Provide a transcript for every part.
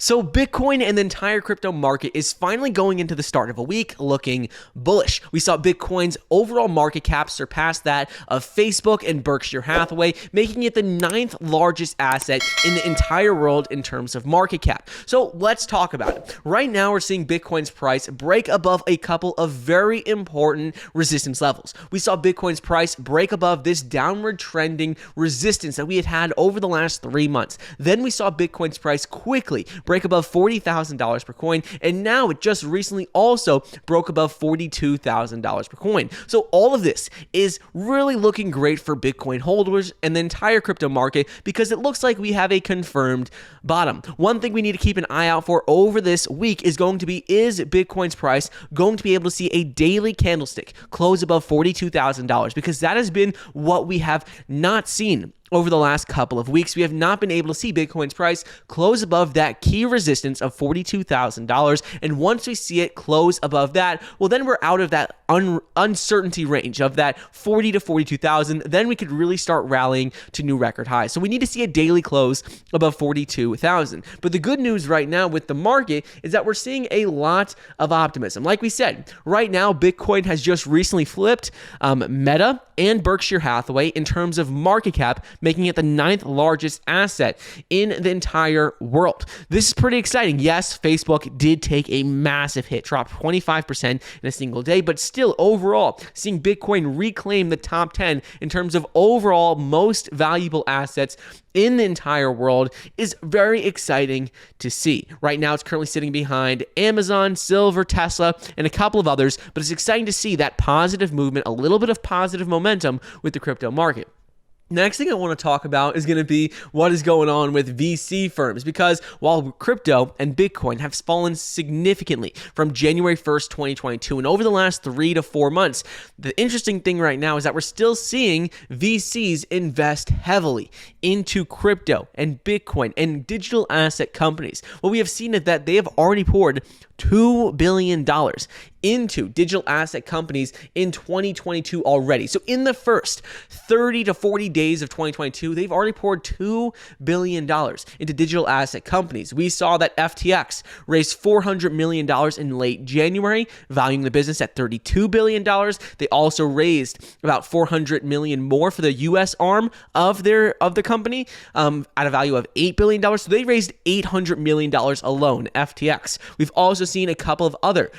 So Bitcoin and the entire crypto market is finally going into the start of a week looking bullish. We saw Bitcoin's overall market cap surpass that of Facebook and Berkshire Hathaway, making it the 9th largest asset in the entire world in terms of market cap. So let's talk about it. Right now, we're seeing Bitcoin's price break above a couple of very important resistance levels. We saw Bitcoin's price break above this downward trending resistance that we had over the last 3 months. Then we saw Bitcoin's price quickly break above $40,000 per coin, and now it just recently also broke above $42,000 per coin. So all of this is really looking great for Bitcoin holders and the entire crypto market because it looks like we have a confirmed bottom. One thing we need to keep an eye out for over this week is Bitcoin's price going to be able to see a daily candlestick close above $42,000, because that has been what we have not seen over the last couple of weeks. We have not been able to see Bitcoin's price close above that key resistance of $42,000. And once we see it close above that, well, then we're out of that uncertainty range of that 40 to 42,000. Then we could really start rallying to new record highs. So we need to see a daily close above 42,000. But the good news right now with the market is that we're seeing a lot of optimism. Like we said, right now, Bitcoin has just recently flipped Meta and Berkshire Hathaway in terms of market cap, making it the 9th largest asset in the entire world. This is pretty exciting. Yes, Facebook did take a massive hit, dropped 25% in a single day, but still overall, seeing Bitcoin reclaim the top 10 in terms of overall most valuable assets in the entire world is very exciting to see. Right now, it's currently sitting behind Amazon, Silver, Tesla, and a couple of others, but it's exciting to see that positive movement, a little bit of positive momentum with the crypto market. Next thing I want to talk about is going to be what is going on with VC firms, because while crypto and Bitcoin have fallen significantly from January 1st, 2022, and over the last 3 to 4 months, the interesting thing right now is that we're still seeing VCs invest heavily into crypto and Bitcoin and digital asset companies. What we have seen is that they have already poured $2 billion into digital asset companies in 2022 already. So in the first 30 to 40 days of 2022, they've already poured $2 billion into digital asset companies. We saw that FTX raised $400 million in late January, valuing the business at $32 billion. They also raised about $400 million more for the US arm of the company at a value of $8 billion. So they raised $800 million alone, FTX. We've also seen a couple of other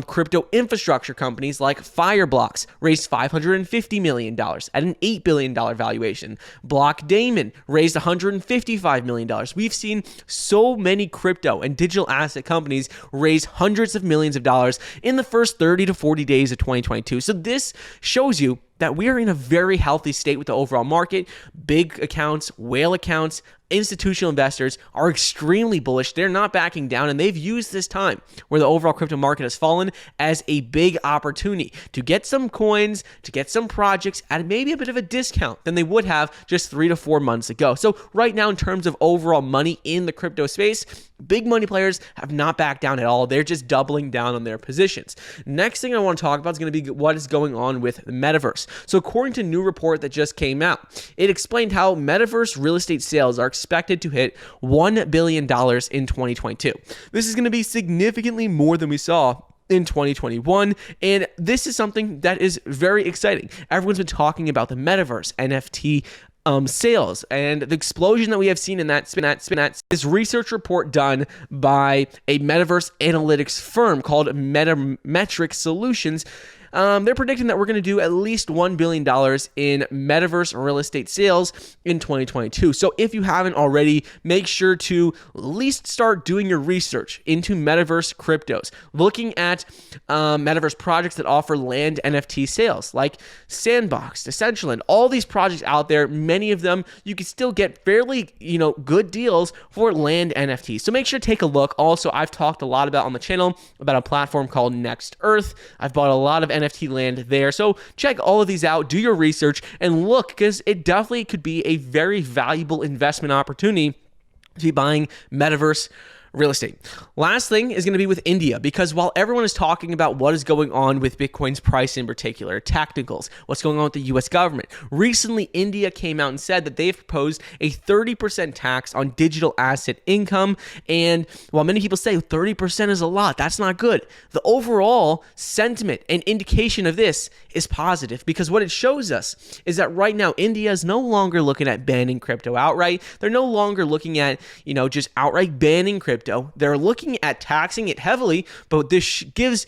crypto infrastructure companies like Fireblocks raised $550 million at an $8 billion valuation. Blockdaemon raised $155 million. We've seen so many crypto and digital asset companies raise hundreds of millions of dollars in the first 30 to 40 days of 2022. So this shows you that we are in a very healthy state with the overall market. Big accounts, whale accounts, institutional investors are extremely bullish. They're not backing down, and they've used this time where the overall crypto market has fallen as a big opportunity to get some coins, to get some projects at maybe a bit of a discount than they would have just 3 to 4 months ago. So right now, in terms of overall money in the crypto space, big money players have not backed down at all. They're just doubling down on their positions. Next thing I want to talk about is going to be what is going on with the Metaverse. So according to a new report that just came out, it explained how Metaverse real estate sales are expected to hit $1 billion in 2022. This is going to be significantly more than we saw in 2021, and this is something that is very exciting. Everyone's been talking about the Metaverse, NFT sales, and the explosion that we have seen in that this research report done by a metaverse analytics firm called Metametric Solutions. They're predicting that we're going to do at least $1 billion in metaverse real estate sales in 2022. So if you haven't already, make sure to at least start doing your research into metaverse cryptos, looking at metaverse projects that offer land NFT sales like Sandbox, Decentraland, all these projects out there. Many of them you can still get fairly, good deals for land NFTs. So make sure to take a look. Also, I've talked a lot about on the channel about a platform called Next Earth. I've bought a lot of NFT land there. So check all of these out, do your research, and look, because it definitely could be a very valuable investment opportunity to be buying metaverse real estate. Last thing is going to be with India, because while everyone is talking about what is going on with Bitcoin's price in particular, technicals, what's going on with the US government, recently India came out and said that they've proposed a 30% tax on digital asset income. And while many people say 30% is a lot, that's not good. The overall sentiment and indication of this is positive, because what it shows us is that right now India is no longer looking at banning crypto outright. They're no longer looking at, just outright banning crypto. They're looking at taxing it heavily, but this gives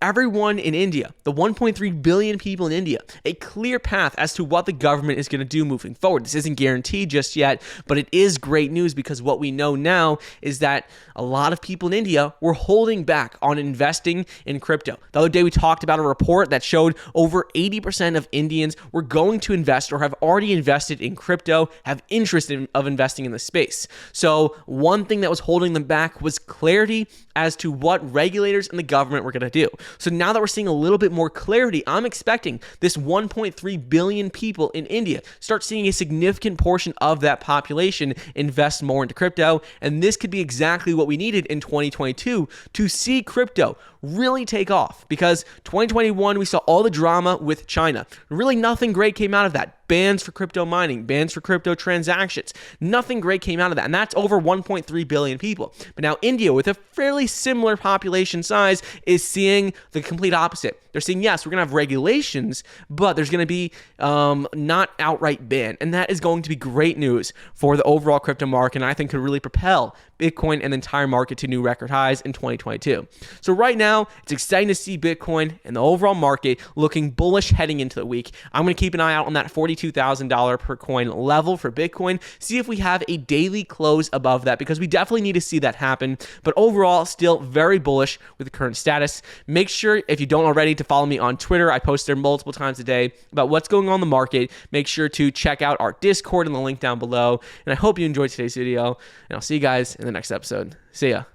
everyone in India, the 1.3 billion people in India, a clear path as to what the government is going to do moving forward. This isn't guaranteed just yet, but it is great news, because what we know now is that a lot of people in India were holding back on investing in crypto. The other day we talked about a report that showed over 80% of Indians were going to invest or have already invested in crypto, have interest of investing in the space. So one thing that was holding them back was clarity as to what regulators and the government were going to do. So now that we're seeing a little bit more clarity, I'm expecting this 1.3 billion people in India start seeing a significant portion of that population invest more into crypto. And this could be exactly what we needed in 2022 to see crypto really take off, because 2021 we saw all the drama with China. Really nothing great came out of that. Bans for crypto mining, bans for crypto transactions. Nothing great came out of that. And that's over 1.3 billion people. But now India, with a fairly similar population size, is seeing the complete opposite. They're saying, yes, we're going to have regulations, but there's going to be not outright ban. And that is going to be great news for the overall crypto market, and I think could really propel Bitcoin and the entire market to new record highs in 2022. So right now, it's exciting to see Bitcoin and the overall market looking bullish heading into the week. I'm going to keep an eye out on that $42,000 per coin level for Bitcoin, see if we have a daily close above that, because we definitely need to see that happen. But overall, still very bullish with the current status. Make sure, if you don't already, to follow me on Twitter. I post there multiple times a day about what's going on in the market. Make sure to check out our Discord in the link down below. And I hope you enjoyed today's video, and I'll see you guys in the next episode. See ya.